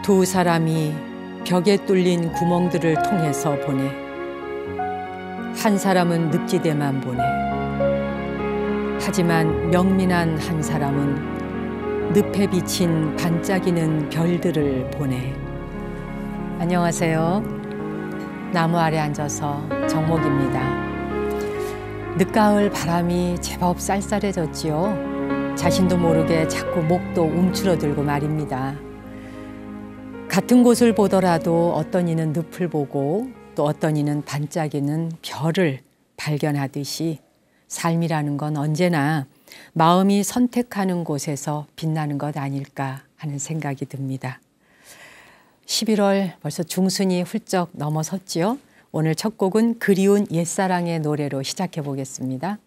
두 사람이 벽에 뚫린 구멍들을 통해서 보내. 한 사람은 늪지대만 보내. 하지만 명민한 한 사람은 늪에 비친 반짝이는 별들을 보내. 안녕하세요. 나무 아래 앉아서 정목입니다. 늦가을 바람이 제법 쌀쌀해졌지요. 자신도 모르게 자꾸 목도 움츠러들고 말입니다. 같은 곳을 보더라도 어떤 이는 늪을 보고 또 어떤 이는 반짝이는 별을 발견하듯이 삶이라는 건 언제나 마음이 선택하는 곳에서 빛나는 것 아닐까 하는 생각이 듭니다. 11월 벌써 중순이 훌쩍 넘어섰지요. 오늘 첫 곡은 그리운 옛사랑의 노래로 시작해 보겠습니다.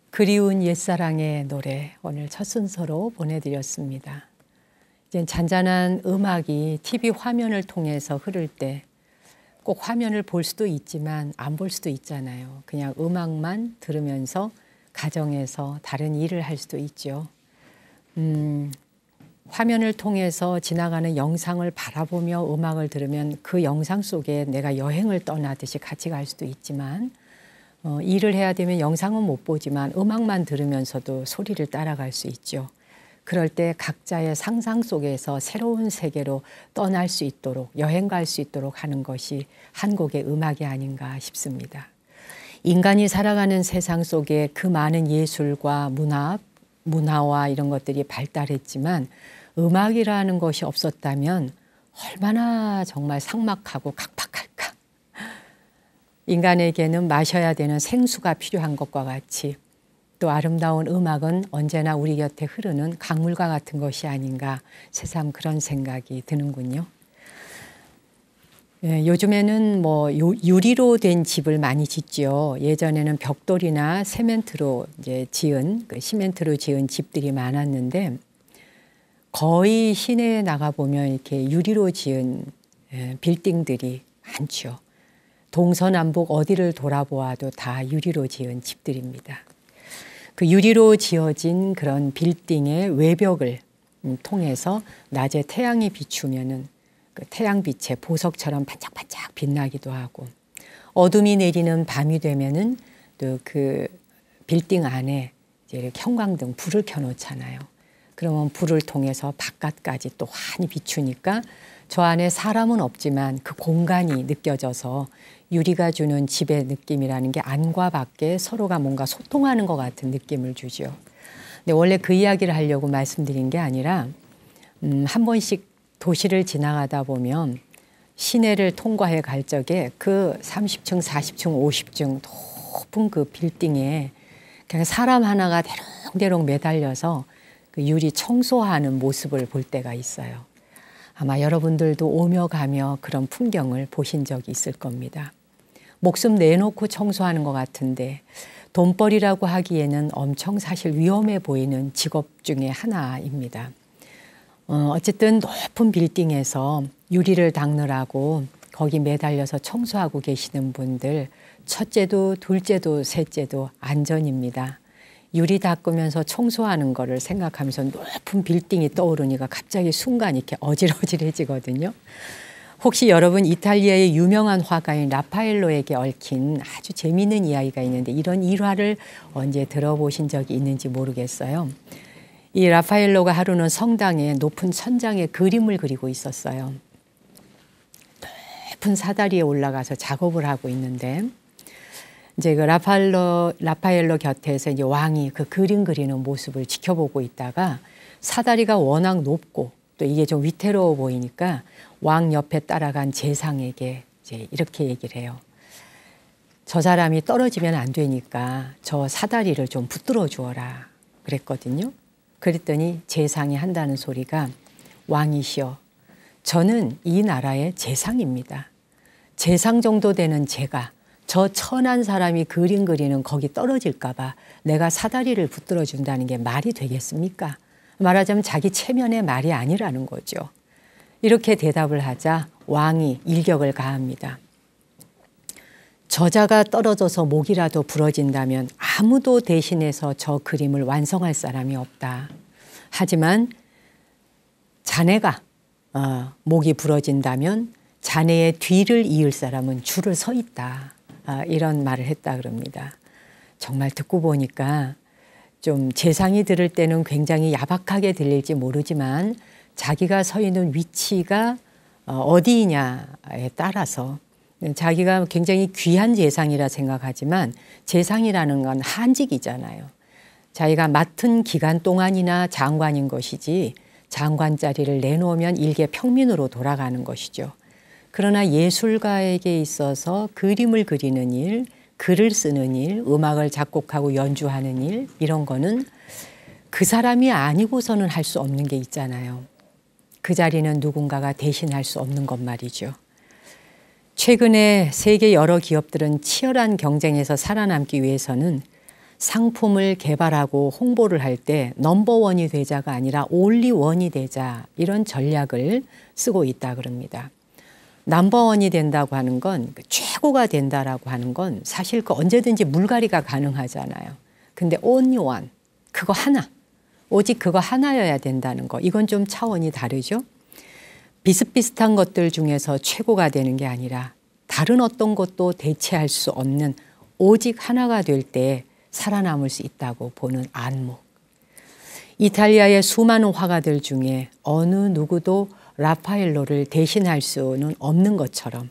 그리운 옛사랑의 노래 오늘 첫 순서로 보내드렸습니다. 이제 잔잔한 음악이 TV 화면을 통해서 흐를 때 꼭 화면을 볼 수도 있지만 안 볼 수도 있잖아요. 그냥 음악만 들으면서 가정에서 다른 일을 할 수도 있죠. 화면을 통해서 지나가는 영상을 바라보며 음악을 들으면 그 영상 속에 내가 여행을 떠나듯이 같이 갈 수도 있지만 일을 해야 되면 영상은 못 보지만 음악만 들으면서도 소리를 따라갈 수 있죠. 그럴 때 각자의 상상 속에서 새로운 세계로 떠날 수 있도록, 여행 갈 수 있도록 하는 것이 한 곡의 음악이 아닌가 싶습니다. 인간이 살아가는 세상 속에 그 많은 예술과 문화와 이런 것들이 발달했지만 음악이라는 것이 없었다면 얼마나 정말 삭막하고 각박할까. 인간에게는 마셔야 되는 생수가 필요한 것과 같이 또 아름다운 음악은 언제나 우리 곁에 흐르는 강물과 같은 것이 아닌가 새삼 그런 생각이 드는군요. 예, 요즘에는 뭐 유리로 된 집을 많이 짓죠. 예전에는 벽돌이나 세멘트로 이제 지은 시멘트로 지은 집들이 많았는데 거의 시내에 나가 보면 이렇게 유리로 지은 빌딩들이 많죠. 동서남북 어디를 돌아보아도 다 유리로 지은 집들입니다. 그 유리로 지어진 그런 빌딩의 외벽을 통해서 낮에 태양이 비추면은 그 태양빛에 보석처럼 반짝반짝 빛나기도 하고 어둠이 내리는 밤이 되면은 또 그 빌딩 안에 이제 이렇게 형광등 불을 켜놓잖아요. 그러면 불을 통해서 바깥까지 또 환히 비추니까 저 안에 사람은 없지만 그 공간이 느껴져서 유리가 주는 집의 느낌이라는 게 안과 밖에 서로가 뭔가 소통하는 것 같은 느낌을 주죠. 근데 원래 그 이야기를 하려고 말씀드린 게 아니라 한 번씩 도시를 지나가다 보면 시내를 통과해 갈 적에 그 30층, 40층, 50층 높은 그 빌딩에 그냥 사람 하나가 대롱대롱 매달려서 그 유리 청소하는 모습을 볼 때가 있어요. 아마 여러분들도 오며 가며 그런 풍경을 보신 적이 있을 겁니다. 목숨 내놓고 청소하는 것 같은데 돈벌이라고 하기에는 엄청 사실 위험해 보이는 직업 중에 하나입니다. 어쨌든 높은 빌딩에서 유리를 닦느라고 거기 매달려서 청소하고 계시는 분들 첫째도 둘째도 셋째도 안전입니다. 유리 닦으면서 청소하는 거를 생각하면서 높은 빌딩이 떠오르니까 갑자기 순간 이렇게 어질어질해지거든요. 혹시 여러분 이탈리아의 유명한 화가인 라파엘로에게 얽힌 아주 재미있는 이야기가 있는데 이런 일화를 언제 들어보신 적이 있는지 모르겠어요. 이 라파엘로가 하루는 성당의 높은 천장에 그림을 그리고 있었어요. 높은 사다리에 올라가서 작업을 하고 있는데 이제 그 라파엘로 곁에서 이제 왕이 그 그림 그리는 모습을 지켜보고 있다가 사다리가 워낙 높고 또 이게 좀 위태로워 보이니까 왕 옆에 따라간 제상에게 이제 이렇게 얘기를 해요. 저 사람이 떨어지면 안 되니까 저 사다리를 좀 붙들어 주어라 그랬거든요. 그랬더니 제상이 한다는 소리가 왕이시여 저는 이 나라의 제상입니다. 제상 정도 되는 제가 저 천한 사람이 그림 그리는 거기 떨어질까 봐 내가 사다리를 붙들어 준다는 게 말이 되겠습니까? 말하자면 자기 체면의 말이 아니라는 거죠. 이렇게 대답을 하자 왕이 일격을 가합니다. 저자가 떨어져서 목이라도 부러진다면 아무도 대신해서 저 그림을 완성할 사람이 없다. 하지만 자네가 목이 부러진다면 자네의 뒤를 이을 사람은 줄을 서 있다. 이런 말을 했다 그럽니다. 정말 듣고 보니까 좀 재상이 들을 때는 굉장히 야박하게 들릴지 모르지만 자기가 서 있는 위치가 어디냐에 따라서 자기가 굉장히 귀한 재상이라 생각하지만 재상이라는 건 한직이잖아요. 자기가 맡은 기간 동안이나 장관인 것이지 장관 자리를 내놓으면 일개 평민으로 돌아가는 것이죠. 그러나 예술가에게 있어서 그림을 그리는 일, 글을 쓰는 일, 음악을 작곡하고 연주하는 일 이런 거는 그 사람이 아니고서는 할 수 없는 게 있잖아요. 그 자리는 누군가가 대신할 수 없는 것 말이죠. 최근에 세계 여러 기업들은 치열한 경쟁에서 살아남기 위해서는 상품을 개발하고 홍보를 할 때 넘버원이 되자가 아니라 올리원이 되자 이런 전략을 쓰고 있다 그럽니다. 넘버원이 된다고 하는 건 최고가 된다라고 하는 건 사실 그 언제든지 물갈이가 가능하잖아요. 근데 only one, 그거 하나, 오직 그거 하나여야 된다는 거 이건 좀 차원이 다르죠. 비슷비슷한 것들 중에서 최고가 되는 게 아니라 다른 어떤 것도 대체할 수 없는 오직 하나가 될 때 살아남을 수 있다고 보는 안목. 이탈리아의 수많은 화가들 중에 어느 누구도 라파엘로를 대신할 수는 없는 것처럼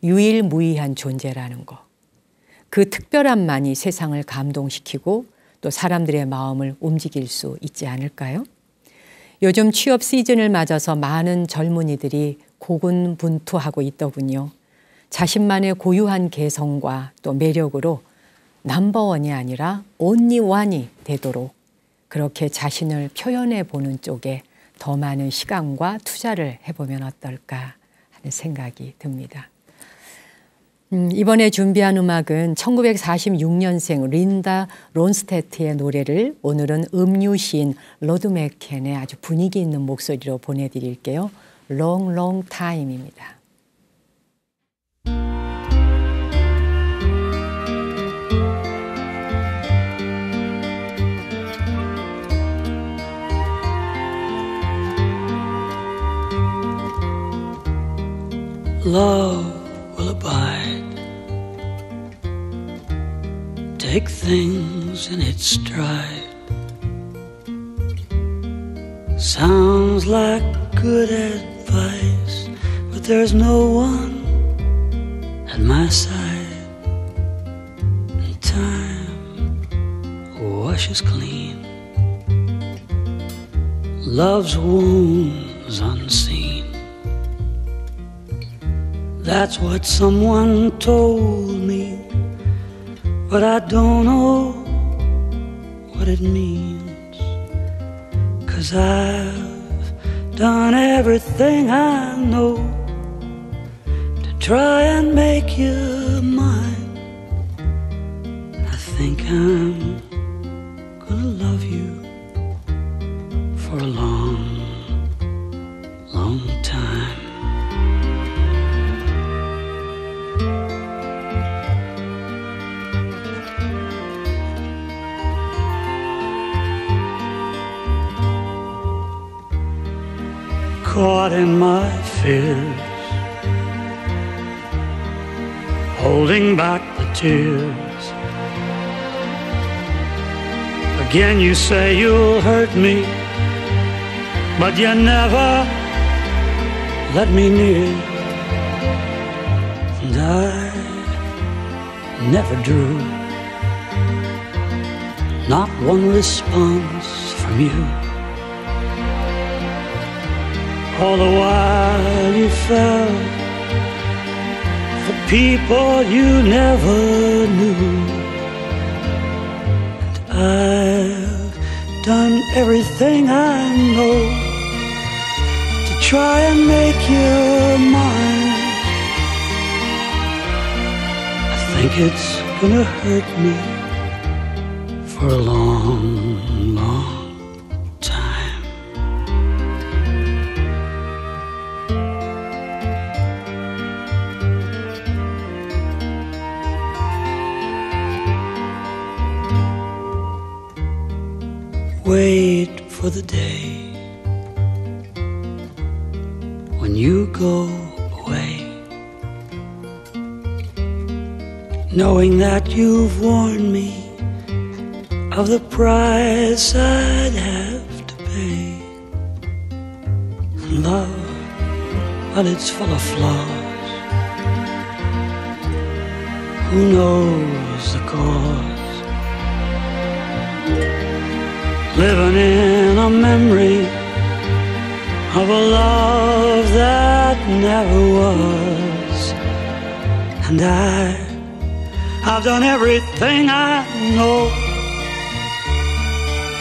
유일무이한 존재라는 것. 그 특별함만이 세상을 감동시키고 또 사람들의 마음을 움직일 수 있지 않을까요? 요즘 취업 시즌을 맞아서 많은 젊은이들이 고군분투하고 있더군요. 자신만의 고유한 개성과 또 매력으로 넘버원이 아니라 온리원이 되도록 그렇게 자신을 표현해 보는 쪽에 더 많은 시간과 투자를 해보면 어떨까 하는 생각이 듭니다. 이번에 준비한 음악은 1946년생 린다 론스테트의 노래를 오늘은 음유 시인 로드 맥켄의 아주 분위기 있는 목소리로 보내드릴게요. Long, long time입니다. Love will abide. Take things in its stride. Sounds like good advice, but there's no one at my side. And time washes clean love's wounds unseen. That's what someone told me, but I don't know what it means. 'Cause I've done everything I know to try and make you mine. I think I'm gonna love you for a long, long time. Caught in my fears, holding back the tears. Again you say you'll hurt me, but you never let me near. And I never drew not one response from you. All the while you fell for people you never knew. And I've done everything I know to try and make you mine. I think it's gonna hurt me for a long, long wait for the day when you go away, knowing that you've warned me of the price I'd have to pay. Love, well, it's full of flaws. Who knows the cause? Living in a memory of a love that never was. And I've done everything I know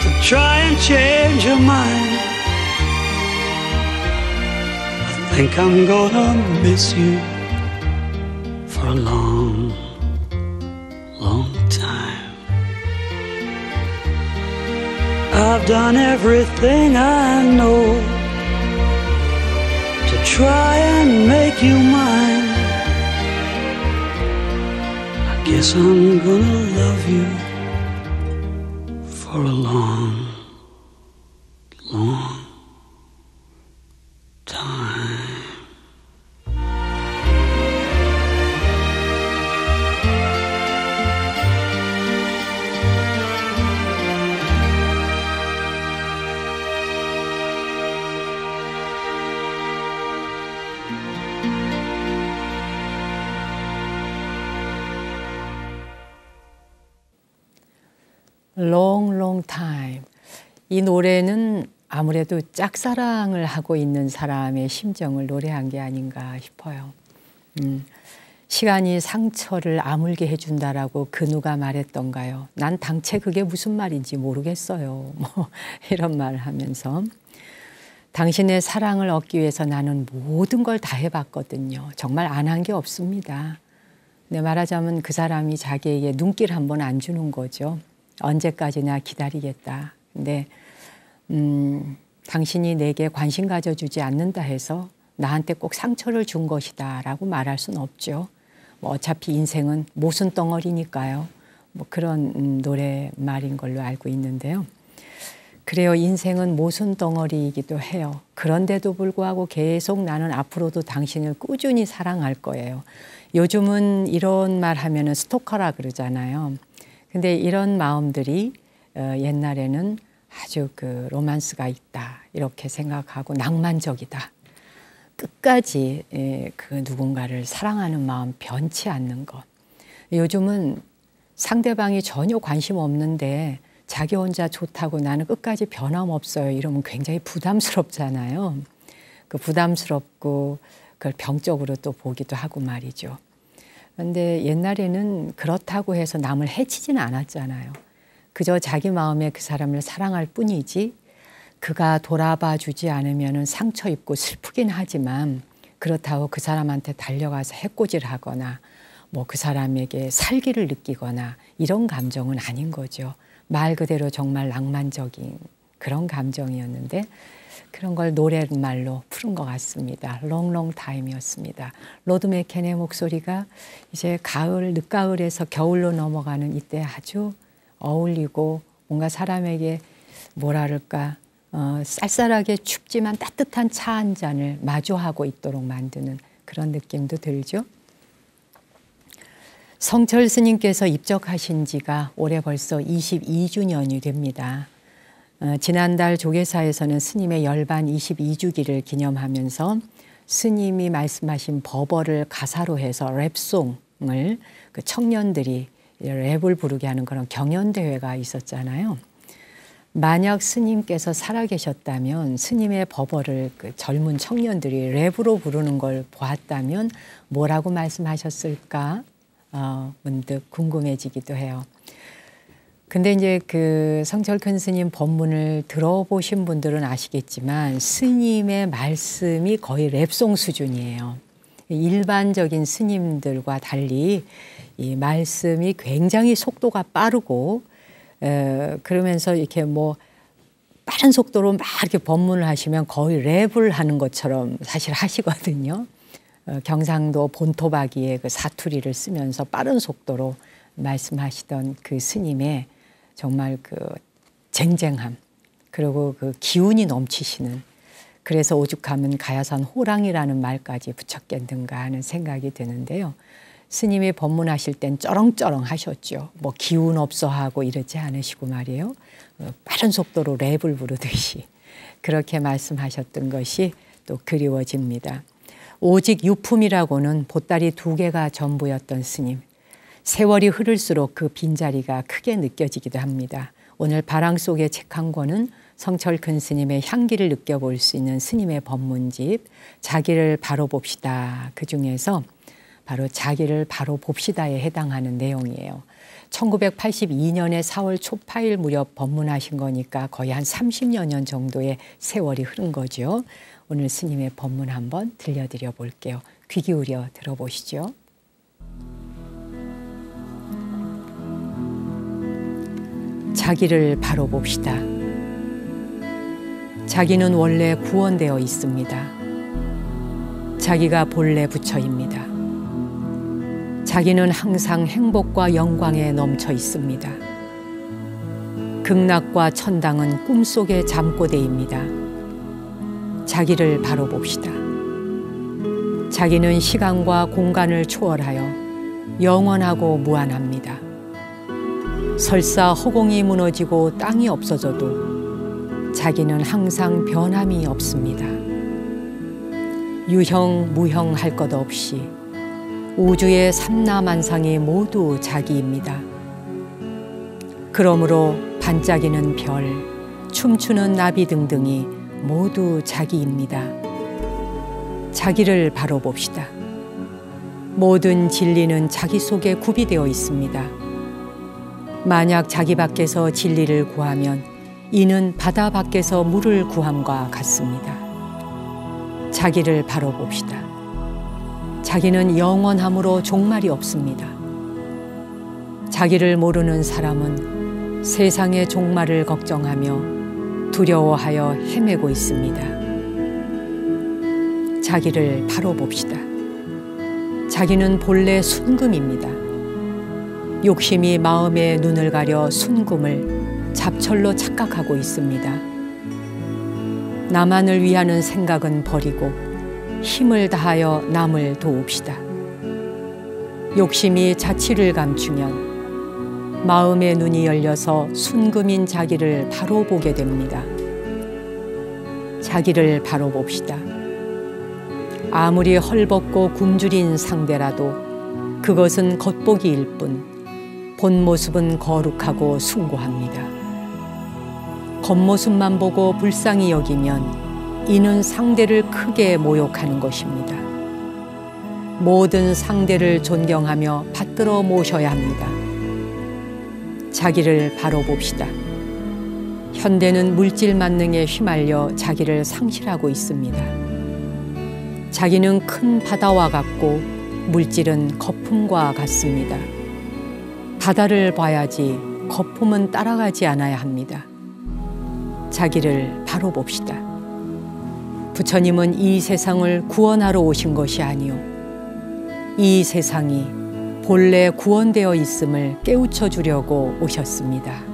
to try and change your mind. I think I'm gonna miss you for a long, long time. I've done everything I know to try and make you mine. I guess I'm gonna love you for a long, long time. Long, long time. 이 노래는 아무래도 짝사랑을 하고 있는 사람의 심정을 노래한 게 아닌가 싶어요. 시간이 상처를 아물게 해준다라고 그 누가 말했던가요? 난 당최 그게 무슨 말인지 모르겠어요. 뭐 이런 말을 하면서 당신의 사랑을 얻기 위해서 나는 모든 걸 다 해봤거든요. 정말 안 한 게 없습니다. 근데 말하자면 그 사람이 자기에게 눈길 한 번 안 주는 거죠. 언제까지나 기다리겠다. 근데 당신이 내게 관심 가져주지 않는다 해서 나한테 꼭 상처를 준 것이다 라고 말할 수는 없죠. 뭐 어차피 인생은 모순 덩어리니까요. 뭐 그런 노래 말인 걸로 알고 있는데요. 그래요. 인생은 모순 덩어리이기도 해요. 그런데도 불구하고 계속 나는 앞으로도 당신을 꾸준히 사랑할 거예요. 요즘은 이런 말 하면은 스토커라 그러잖아요. 근데 이런 마음들이 옛날에는 아주 그 로만스가 있다 이렇게 생각하고 낭만적이다. 끝까지 그 누군가를 사랑하는 마음 변치 않는 것. 요즘은 상대방이 전혀 관심 없는데 자기 혼자 좋다고 나는 끝까지 변함없어요 이러면 굉장히 부담스럽잖아요. 그 부담스럽고 그걸 병적으로 또 보기도 하고 말이죠. 그런데 옛날에는 그렇다고 해서 남을 해치지는 않았잖아요. 그저 자기 마음에 그 사람을 사랑할 뿐이지 그가 돌아봐 주지 않으면 상처 입고 슬프긴 하지만 그렇다고 그 사람한테 달려가서 해코지하거나 뭐 그 사람에게 살기를 느끼거나 이런 감정은 아닌 거죠. 말 그대로 정말 낭만적인 그런 감정이었는데 그런 걸 노랫말로 푸른 것 같습니다. Long, long time이었습니다. 로드 맥켄의 목소리가 이제 가을, 늦가을에서 겨울로 넘어가는 이때 아주 어울리고 뭔가 사람에게 뭐랄까 쌀쌀하게 춥지만 따뜻한 차 한 잔을 마주하고 있도록 만드는 그런 느낌도 들죠. 성철 스님께서 입적하신 지가 올해 벌써 22주년이 됩니다. 지난달 조계사에서는 스님의 열반 22주기를 기념하면서 스님이 말씀하신 버버를 가사로 해서 랩송을 그 청년들이 랩을 부르게 하는 그런 경연대회가 있었잖아요. 만약 스님께서 살아계셨다면 스님의 버버를 그 젊은 청년들이 랩으로 부르는 걸 보았다면 뭐라고 말씀하셨을까? 문득 궁금해지기도 해요. 근데 이제 그 성철 큰 스님 법문을 들어보신 분들은 아시겠지만 스님의 말씀이 거의 랩송 수준이에요. 일반적인 스님들과 달리 이 말씀이 굉장히 속도가 빠르고 그러면서 이렇게 뭐 빠른 속도로 막 이렇게 법문을 하시면 거의 랩을 하는 것처럼 사실 하시거든요. 경상도 본토박이의 그 사투리를 쓰면서 빠른 속도로 말씀하시던 그 스님의 정말 그 쟁쟁함 그리고 그 기운이 넘치시는 그래서 오죽하면 가야산 호랑이라는 말까지 붙였겠는가 하는 생각이 드는데요. 스님이 법문하실 땐 쩌렁쩌렁 하셨죠. 뭐 기운 없어 하고 이러지 않으시고 말이에요. 빠른 속도로 랩을 부르듯이 그렇게 말씀하셨던 것이 또 그리워집니다. 오직 유품이라고는 보따리 2개가 전부였던 스님. 세월이 흐를수록 그 빈자리가 크게 느껴지기도 합니다. 오늘 바람 속의 책 한 권은 성철 큰 스님의 향기를 느껴볼 수 있는 스님의 법문집 자기를 바로 봅시다. 그중에서 바로 자기를 바로 봅시다에 해당하는 내용이에요. 1982년에 4월 초파일 무렵 법문하신 거니까 거의 한 30여 년 정도의 세월이 흐른 거죠. 오늘 스님의 법문 한번 들려드려 볼게요. 귀 기울여 들어보시죠. 자기를 바로 봅시다. 자기는 원래 구원되어 있습니다. 자기가 본래 부처입니다. 자기는 항상 행복과 영광에 넘쳐 있습니다. 극락과 천당은 꿈속의 잠꼬대입니다. 자기를 바로 봅시다. 자기는 시간과 공간을 초월하여 영원하고 무한합니다. 설사 허공이 무너지고 땅이 없어져도 자기는 항상 변함이 없습니다. 유형, 무형 할 것 없이 우주의 삼라만상이 모두 자기입니다. 그러므로 반짝이는 별, 춤추는 나비 등등이 모두 자기입니다. 자기를 바로 봅시다. 모든 진리는 자기 속에 구비되어 있습니다. 만약 자기 밖에서 진리를 구하면 이는 바다 밖에서 물을 구함과 같습니다. 자기를 바로 봅시다. 자기는 영원함으로 종말이 없습니다. 자기를 모르는 사람은 세상의 종말을 걱정하며 두려워하여 헤매고 있습니다. 자기를 바로 봅시다. 자기는 본래 순금입니다. 욕심이 마음의 눈을 가려 순금을 잡철로 착각하고 있습니다. 나만을 위하는 생각은 버리고 힘을 다하여 남을 도웁시다. 욕심이 자취를 감추면 마음의 눈이 열려서 순금인 자기를 바로 보게 됩니다. 자기를 바로 봅시다. 아무리 헐벗고 굶주린 상대라도 그것은 겉보기일 뿐 본 모습은 거룩하고 숭고합니다. 겉모습만 보고 불쌍히 여기면 이는 상대를 크게 모욕하는 것입니다. 모든 상대를 존경하며 받들어 모셔야 합니다. 자기를 바로 봅시다. 현대는 물질 만능에 휘말려 자기를 상실하고 있습니다. 자기는 큰 바다와 같고 물질은 거품과 같습니다. 바다를 봐야지 거품은 따라가지 않아야 합니다. 자기를 바로 봅시다. 부처님은 이 세상을 구원하러 오신 것이 아니요 이 세상이 본래 구원되어 있음을 깨우쳐 주려고 오셨습니다.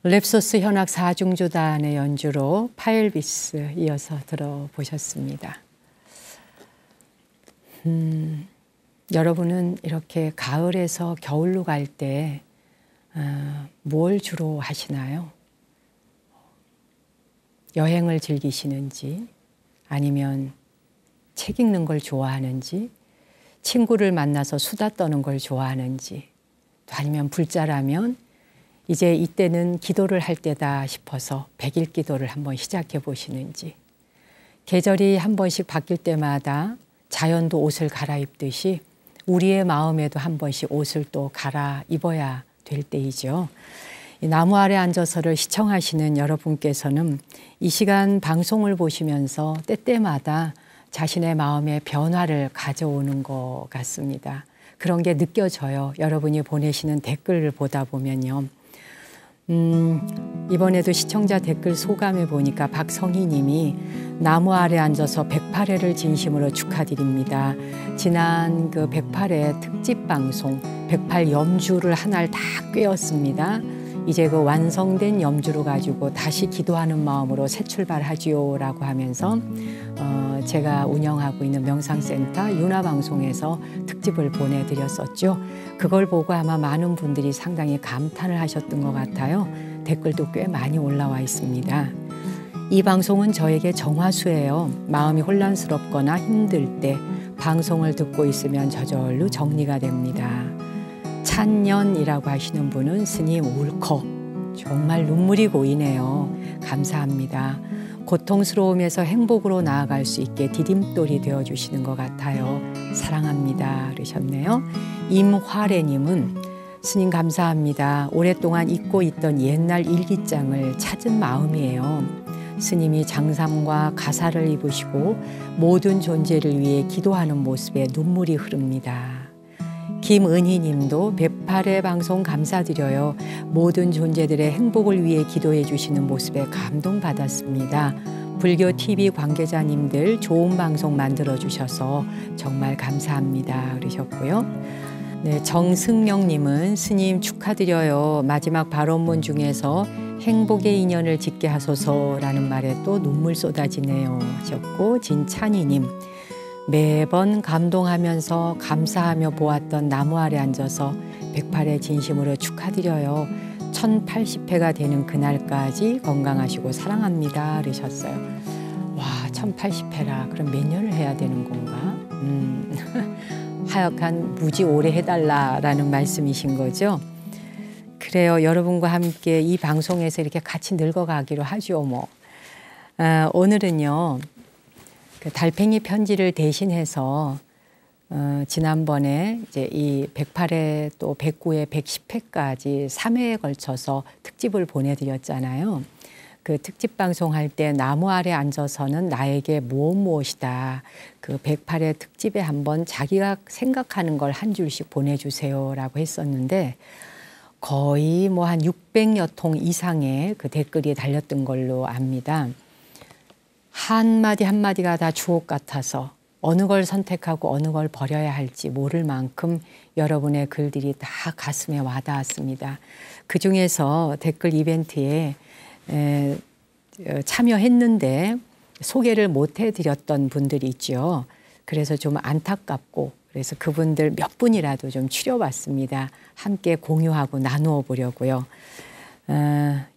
랩소스 현악 사중주단의 연주로 파엘비스 이어서 들어보셨습니다. 여러분은 이렇게 가을에서 겨울로 갈 때 뭘 주로 하시나요? 여행을 즐기시는지, 아니면 책 읽는 걸 좋아하는지, 친구를 만나서 수다 떠는 걸 좋아하는지, 또 아니면 불자라면 이제 이때는 기도를 할 때다 싶어서 백일 기도를 한번 시작해 보시는지, 계절이 한 번씩 바뀔 때마다 자연도 옷을 갈아입듯이 우리의 마음에도 한 번씩 옷을 또 갈아입어야 될 때이죠. 이 나무 아래 앉아서를 시청하시는 여러분께서는 이 시간 방송을 보시면서 때때마다 자신의 마음의 변화를 가져오는 것 같습니다. 그런 게 느껴져요. 여러분이 보내시는 댓글을 보다 보면요. 이번에도 시청자 댓글 소감해 보니까 박성희 님이 나무 아래 앉아서 108회를 진심으로 축하드립니다. 지난 그 108회 특집 방송 108 염주를 하나를 다 꿰었습니다. 이제 그 완성된 염주로 가지고 다시 기도하는 마음으로 새 출발하지요 라고 하면서 제가 운영하고 있는 명상센터 윤화방송에서 특집을 보내드렸었죠. 그걸 보고 아마 많은 분들이 상당히 감탄을 하셨던 것 같아요. 댓글도 꽤 많이 올라와 있습니다. 이 방송은 저에게 정화수예요. 마음이 혼란스럽거나 힘들 때 방송을 듣고 있으면 저절로 정리가 됩니다. 찬년이라고 하시는 분은 스님 울컥, 정말 눈물이 고이네요. 감사합니다. 고통스러움에서 행복으로 나아갈 수 있게 디딤돌이 되어주시는 것 같아요. 사랑합니다 그러셨네요. 임화래님은 스님 감사합니다. 오랫동안 잊고 있던 옛날 일기장을 찾은 마음이에요. 스님이 장삼과 가사를 입으시고 모든 존재를 위해 기도하는 모습에 눈물이 흐릅니다. 김은희 님도 108회 방송 감사드려요. 모든 존재들의 행복을 위해 기도해 주시는 모습에 감동받았습니다. 불교 TV 관계자님들 좋은 방송 만들어 주셔서 정말 감사합니다 그러셨고요. 네, 정승명 님은 스님 축하드려요. 마지막 발언문 중에서 행복의 인연을 짓게 하소서라는 말에 또 눈물 쏟아지네요 하셨고, 진찬이 님 매번 감동하면서 감사하며 보았던 나무 아래 앉아서 108회 진심으로 축하드려요. 1080회가 되는 그날까지 건강하시고 사랑합니다 그러셨어요. 와, 1080회라 그럼 몇 년을 해야 되는 건가? 하여간 무지 오래 해달라라는 말씀이신 거죠. 그래요. 여러분과 함께 이 방송에서 이렇게 같이 늙어가기로 하죠. 뭐. 오늘은요. 그 달팽이 편지를 대신해서 지난번에 이제 이 108회 또 109회, 110회까지 3회에 걸쳐서 특집을 보내드렸잖아요. 그 특집 방송할 때 나무 아래 앉아서는 나에게 무엇이다. 그 108회 특집에 한번 자기가 생각하는 걸 한 줄씩 보내주세요라고 했었는데 거의 뭐 한 600여 통 이상의 그 댓글이 달렸던 걸로 압니다. 한마디 한마디가 다 주옥 같아서 어느 걸 선택하고 어느 걸 버려야 할지 모를 만큼 여러분의 글들이 다 가슴에 와닿았습니다. 그중에서 댓글 이벤트에 참여했는데 소개를 못 해드렸던 분들이 있죠. 그래서 좀 안타깝고 그래서 그분들 몇 분이라도 좀 추려봤습니다. 함께 공유하고 나누어 보려고요.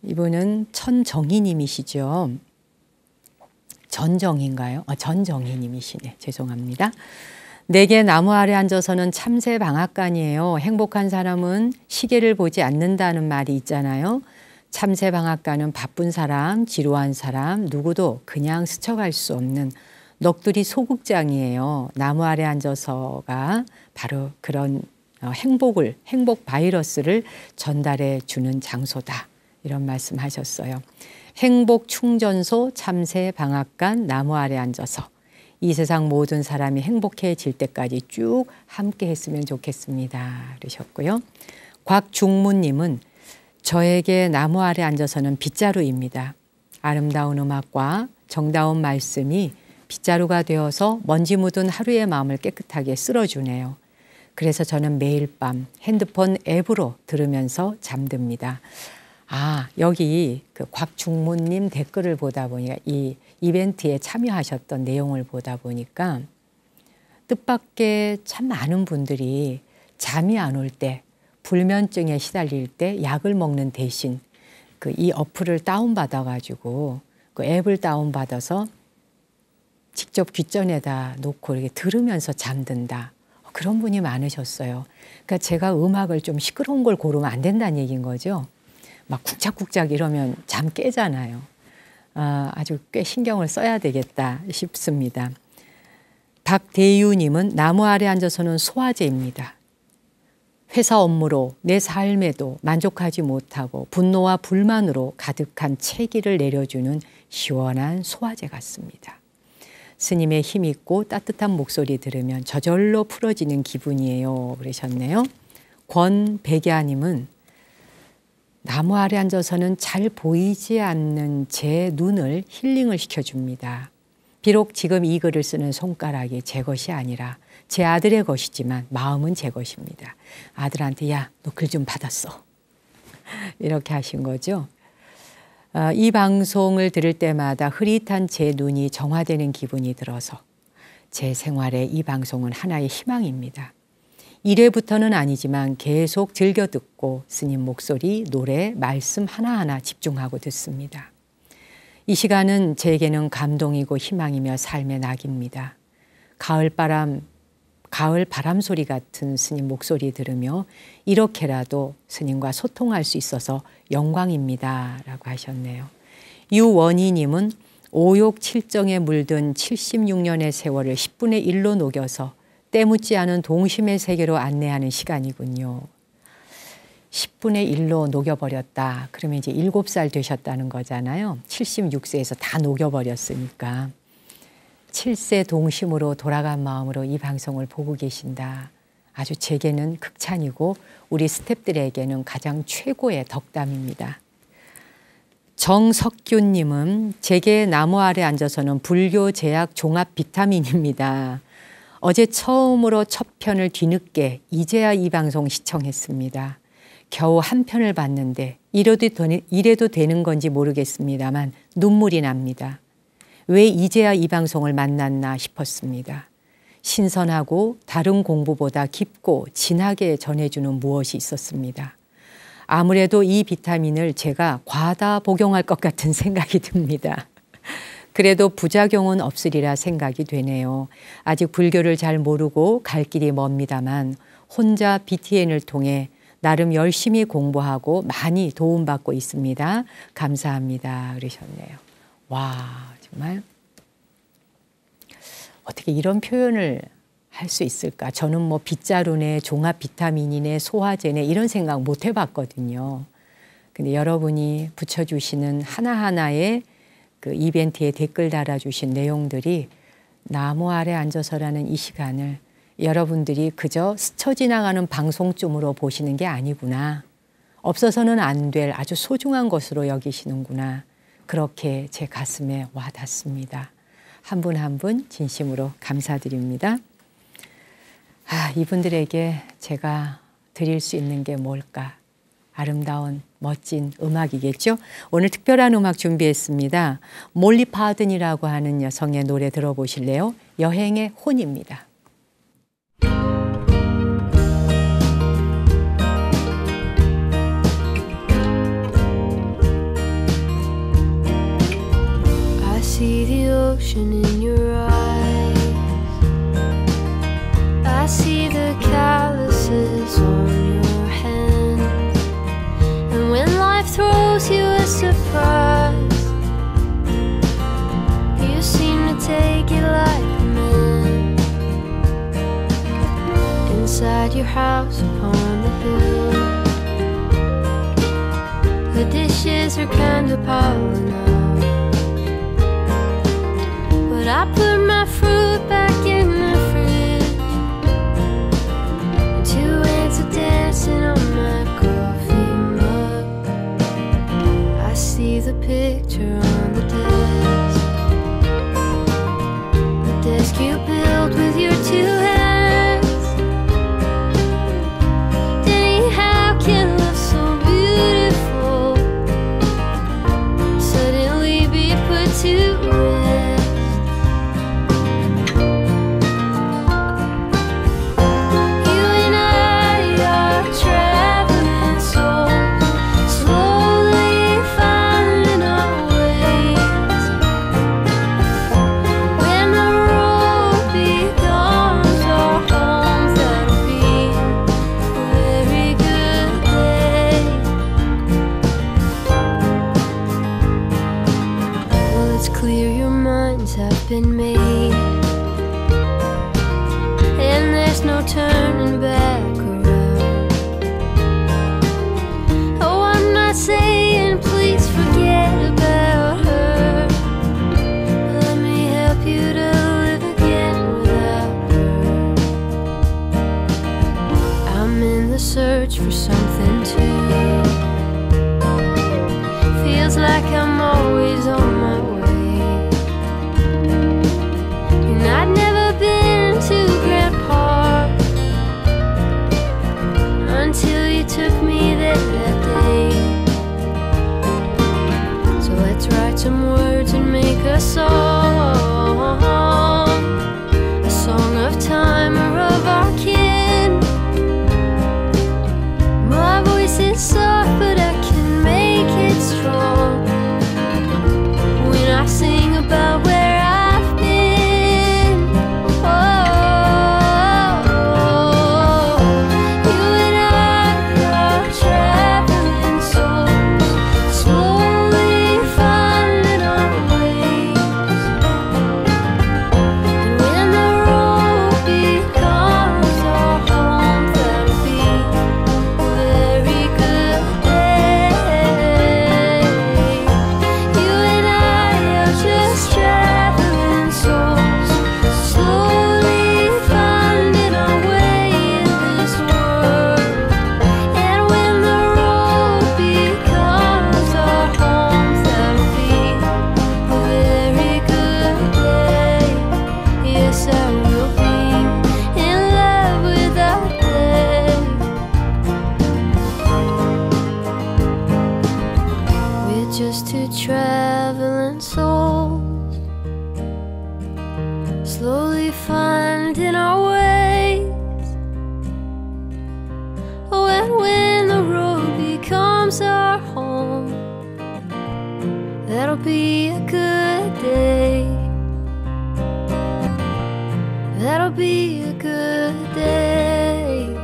이분은 천정희님이시죠. 전정인가요? 전정희님이시네. 죄송합니다. 내게 나무 아래 앉아서는 참새 방앗간이에요. 행복한 사람은 시계를 보지 않는다는 말이 있잖아요. 참새 방앗간은 바쁜 사람, 지루한 사람, 누구도 그냥 스쳐갈 수 없는 넋두리 소극장이에요. 나무 아래 앉아서가 바로 그런 행복 바이러스를 전달해 주는 장소다. 이런 말씀하셨어요. 행복 충전소 참새 방앗간 나무 아래 앉아서 이 세상 모든 사람이 행복해질 때까지 쭉 함께 했으면 좋겠습니다. 그러셨고요. 곽중문님은 저에게 나무 아래 앉아서는 빗자루입니다. 아름다운 음악과 정다운 말씀이 빗자루가 되어서 먼지 묻은 하루의 마음을 깨끗하게 쓸어주네요. 그래서 저는 매일 밤 핸드폰 앱으로 들으면서 잠듭니다. 여기 그 곽중모님 댓글을 보다 보니까 이 이벤트에 참여하셨던 내용을 보다 보니까 뜻밖의 참 많은 분들이 잠이 안 올 때, 불면증에 시달릴 때 약을 먹는 대신 그 이 어플을 다운받아 가지고 그 앱을 다운받아서 직접 귓전에다 놓고 이렇게 들으면서 잠든다. 그런 분이 많으셨어요. 그러니까 제가 음악을 좀 시끄러운 걸 고르면 안 된다는 얘기인 거죠. 막 쿵짝쿵짝 이러면 잠 깨잖아요. 아주 꽤 신경을 써야 되겠다 싶습니다. 박대유님은 나무 아래 앉아서는 소화제입니다. 회사 업무로 내 삶에도 만족하지 못하고 분노와 불만으로 가득한 체기를 내려주는 시원한 소화제 같습니다. 스님의 힘있고 따뜻한 목소리 들으면 저절로 풀어지는 기분이에요. 그러셨네요. 권백야님은 나무 아래 앉아서는 잘 보이지 않는 제 눈을 힐링을 시켜줍니다. 비록 지금 이 글을 쓰는 손가락이 제 것이 아니라 제 아들의 것이지만 마음은 제 것입니다. 아들한테 야, 너 글 좀 받았어. 이렇게 하신 거죠. 이 방송을 들을 때마다 흐릿한 제 눈이 정화되는 기분이 들어서 제 생활에 이 방송은 하나의 희망입니다. 1회부터는 아니지만 계속 즐겨 듣고 스님 목소리, 노래, 말씀 하나하나 집중하고 듣습니다. 이 시간은 제게는 감동이고 희망이며 삶의 낙입니다. 가을 바람 소리 같은 스님 목소리 들으며 이렇게라도 스님과 소통할 수 있어서 영광입니다. 라고 하셨네요. 유원희님은 오욕 칠정에 물든 76년의 세월을 10분의 1로 녹여서 때묻지 않은 동심의 세계로 안내하는 시간이군요. 10분의 1로 녹여버렸다. 그러면 이제 7살 되셨다는 거잖아요. 76세에서 다 녹여버렸으니까. 7세 동심으로 돌아간 마음으로 이 방송을 보고 계신다. 아주 제게는 극찬이고 우리 스태프들에게는 가장 최고의 덕담입니다. 정석규님은 제게 나무 아래 앉아서는 불교 제약 종합 비타민입니다. 어제 처음으로 첫 편을 뒤늦게 이제야 이 방송 시청했습니다. 겨우 한 편을 봤는데 이래도 되는 건지 모르겠습니다만 눈물이 납니다. 왜 이제야 이 방송을 만났나 싶었습니다. 신선하고 다른 공부보다 깊고 진하게 전해주는 무엇이 있었습니다. 아무래도 이 비타민을 제가 과다 복용할 것 같은 생각이 듭니다. 그래도 부작용은 없으리라 생각이 되네요. 아직 불교를 잘 모르고 갈 길이 멉니다만 혼자 BTN을 통해 나름 열심히 공부하고 많이 도움받고 있습니다. 감사합니다. 그러셨네요. 와, 정말 어떻게 이런 표현을 할 수 있을까? 저는 뭐 빗자루네, 종합 비타민이네, 소화제네 이런 생각 못 해봤거든요. 근데 여러분이 붙여주시는 하나하나의 그 이벤트에 댓글 달아주신 내용들이 나무 아래 앉아서라는 이 시간을 여러분들이 그저 스쳐 지나가는 방송쯤으로 보시는 게 아니구나. 없어서는 안 될 아주 소중한 것으로 여기시는구나. 그렇게 제 가슴에 와 닿습니다. 한 분 한 분 진심으로 감사드립니다. 이분들에게 제가 드릴 수 있는 게 뭘까? 아름다운 멋진 음악이겠죠? 오늘 특별한 음악 준비했습니다. 몰리 파든이라고 하는 여성의 노래 들어보실래요? 여행의 혼입니다. I see the ocean in your eyes. I see the calluses on your hand. And when life throws you a surprise, you seem to take it like a man. Inside your house upon the hill, the dishes are kind of piling up, but I put my fruit back in the fridge, and 2 ants are dancing on my coffee mug. I see the picture on the desk you built with your 2 hands. Danny, how can love so beautiful search for something too. Feels like I'm always on my way. And I'd never been to Grant Park until you took me there that day. So let's write some words and make a song, a song of time or of our kin. My voice is soft, but I can make it strong when I sing about where I've been. Oh, you and I are traveling souls, slowly finding our ways. And when the road becomes our home, that'll be a very good day. You and I are just traveling souls, slowly finding our way in this world. And when the road becomes our home, that'll be a very good day. Yes, I will be in love with that day. We're just two traveling souls, slowly finding our ways. Oh, and when the road becomes our home, that'll be a good day. That'll be a good day.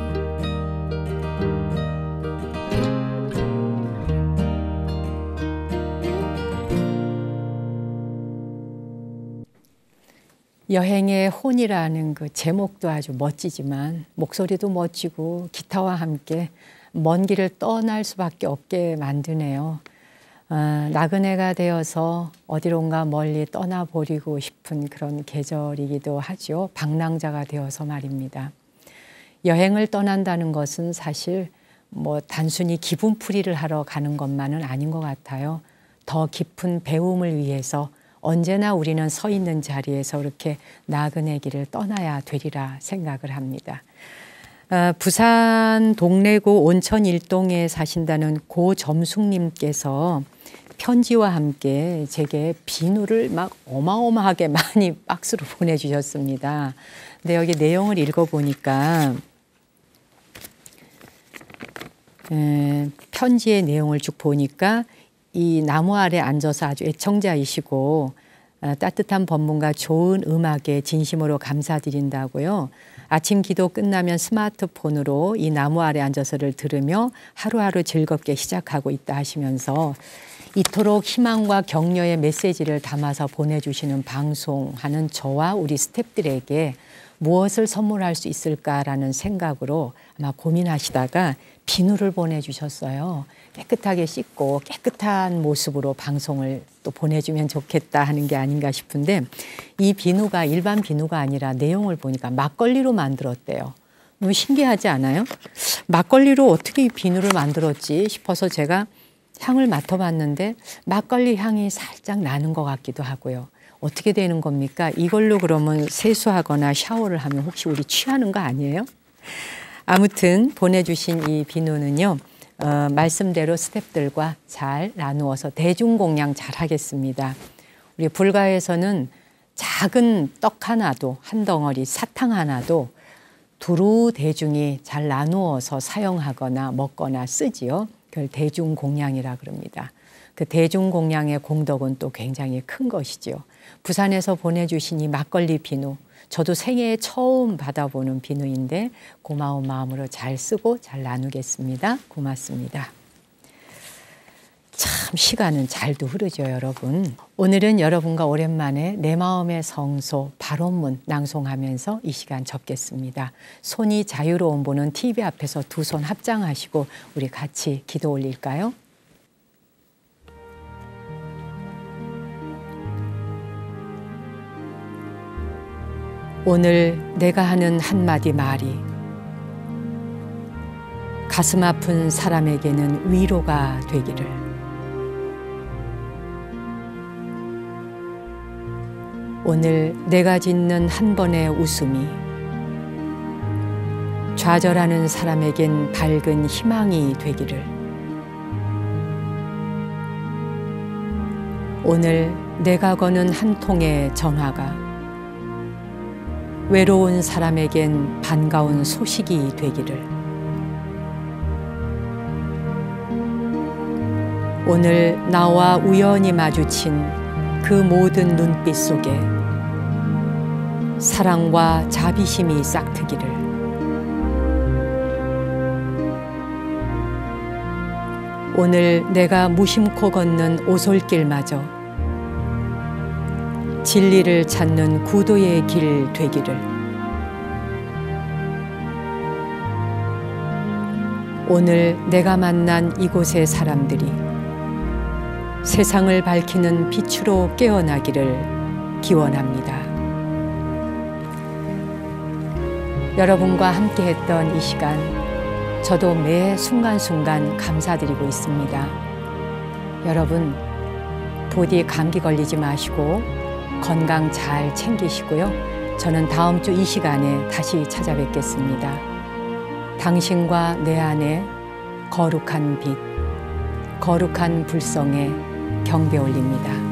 여행의 혼이라는 그 제목도 아주 멋지지만 목소리도 멋지고 기타와 함께 먼 길을 떠날 수밖에 없게 만드네요. 나그네가 되어서 어디론가 멀리 떠나버리고 싶은 그런 계절이기도 하죠. 방랑자가 되어서 말입니다. 여행을 떠난다는 것은 사실 뭐 단순히 기분풀이를 하러 가는 것만은 아닌 것 같아요. 더 깊은 배움을 위해서 언제나 우리는 서 있는 자리에서 이렇게 나그네 길을 떠나야 되리라 생각을 합니다. 부산 동래구 온천 일동에 사신다는 고점숙님께서 편지와 함께 제게 비누를 막 어마어마하게 많이 박스로 보내주셨습니다. 근데 여기 내용을 읽어보니까 편지의 내용을 쭉 보니까 이 나무 아래 앉아서 아주 애청자이시고 따뜻한 법문과 좋은 음악에 진심으로 감사드린다고요. 아침 기도 끝나면 스마트폰으로 이 나무 아래 앉아서를 들으며 하루하루 즐겁게 시작하고 있다 하시면서 이토록 희망과 격려의 메시지를 담아서 보내주시는 방송하는 저와 우리 스태프들에게 무엇을 선물할 수 있을까라는 생각으로 아마 고민하시다가 비누를 보내주셨어요. 깨끗하게 씻고 깨끗한 모습으로 방송을 또 보내주면 좋겠다 하는 게 아닌가 싶은데 이 비누가 일반 비누가 아니라 내용을 보니까 막걸리로 만들었대요. 너무 신기하지 않아요? 막걸리로 어떻게 이 비누를 만들었지 싶어서 제가 향을 맡아봤는데 막걸리 향이 살짝 나는 것 같기도 하고요. 어떻게 되는 겁니까? 이걸로 그러면 세수하거나 샤워를 하면 혹시 우리 취하는 거 아니에요? 아무튼 보내주신 이 비누는요. 말씀대로 스태프들과 잘 나누어서 대중공양 잘 하겠습니다. 우리 불가에서는 작은 떡 하나도 한 덩어리 사탕 하나도 두루 대중이 잘 나누어서 사용하거나 먹거나 쓰지요. 그걸 대중공양이라 그럽니다. 그 대중공양의 공덕은 또 굉장히 큰 것이지요. 부산에서 보내주신 이 막걸리 비누, 저도 생애에 처음 받아보는 비누인데 고마운 마음으로 잘 쓰고 잘 나누겠습니다. 고맙습니다. 참 시간은 잘도 흐르죠, 여러분. 오늘은 여러분과 오랜만에 내 마음의 성소 발원문 낭송하면서 이 시간 접겠습니다. 손이 자유로운 분은 TV 앞에서 두 손 합장하시고 우리 같이 기도 올릴까요? 오늘 내가 하는 한마디 말이 가슴 아픈 사람에게는 위로가 되기를. 오늘 내가 짓는 한 번의 웃음이 좌절하는 사람에겐 밝은 희망이 되기를. 오늘 내가 거는 한 통의 전화가 외로운 사람에겐 반가운 소식이 되기를. 오늘 나와 우연히 마주친 그 모든 눈빛 속에 사랑과 자비심이 싹트기를. 오늘 내가 무심코 걷는 오솔길마저 진리를 찾는 구도의 길 되기를. 오늘 내가 만난 이곳의 사람들이 세상을 밝히는 빛으로 깨어나기를 기원합니다. 여러분과 함께했던 이 시간, 저도 매 순간순간 감사드리고 있습니다. 여러분, 부디 감기 걸리지 마시고 건강 잘 챙기시고요. 저는 다음 주 이 시간에 다시 찾아뵙겠습니다. 당신과 내 안에 거룩한 빛, 거룩한 불성에 경배 올립니다.